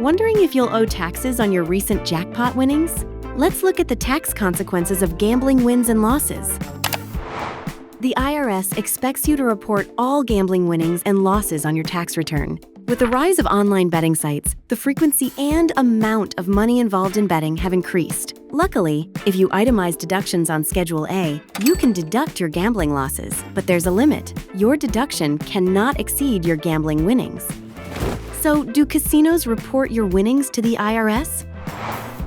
Wondering if you'll owe taxes on your recent jackpot winnings? Let's look at the tax consequences of gambling wins and losses. The IRS expects you to report all gambling winnings and losses on your tax return. With the rise of online betting sites, the frequency and amount of money involved in betting have increased. Luckily, if you itemize deductions on Schedule A, you can deduct your gambling losses, but there's a limit. Your deduction cannot exceed your gambling winnings. So, do casinos report your winnings to the IRS?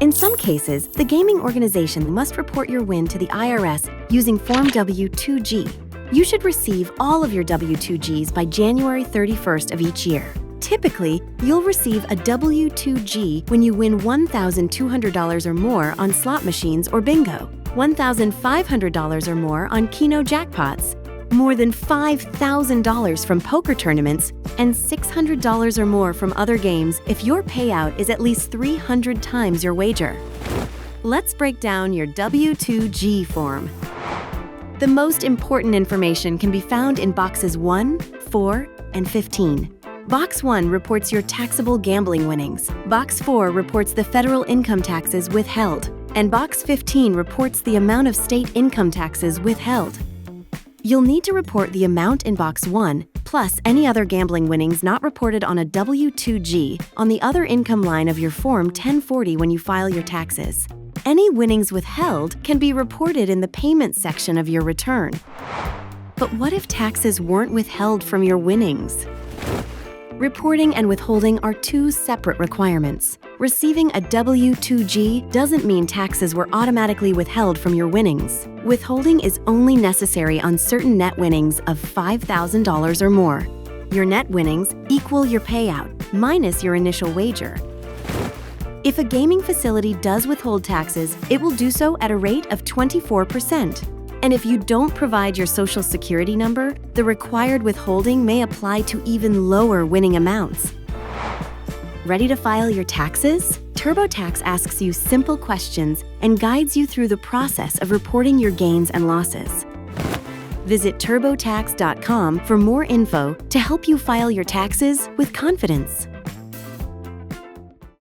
In some cases, the gaming organization must report your win to the IRS using Form W-2G. You should receive all of your W-2Gs by January 31st of each year. Typically, you'll receive a W-2G when you win $1,200 or more on slot machines or bingo, $1,500 or more on Keno jackpots, more than $5,000 from poker tournaments, and $600 or more from other games if your payout is at least 300 times your wager. Let's break down your W-2G form. The most important information can be found in boxes 1, 4, and 15. Box 1 reports your taxable gambling winnings. Box 4 reports the federal income taxes withheld. And Box 15 reports the amount of state income taxes withheld. You'll need to report the amount in Box 1, plus any other gambling winnings not reported on a W-2G on the other income line of your Form 1040 when you file your taxes. Any winnings withheld can be reported in the payment section of your return. But what if taxes weren't withheld from your winnings? Reporting and withholding are two separate requirements. Receiving a W-2G doesn't mean taxes were automatically withheld from your winnings. Withholding is only necessary on certain net winnings of $5,000 or more. Your net winnings equal your payout, minus your initial wager. If a gaming facility does withhold taxes, it will do so at a rate of 24%. And if you don't provide your Social Security number, the required withholding may apply to even lower winning amounts. Ready to file your taxes? TurboTax asks you simple questions and guides you through the process of reporting your gains and losses. Visit TurboTax.com for more info to help you file your taxes with confidence.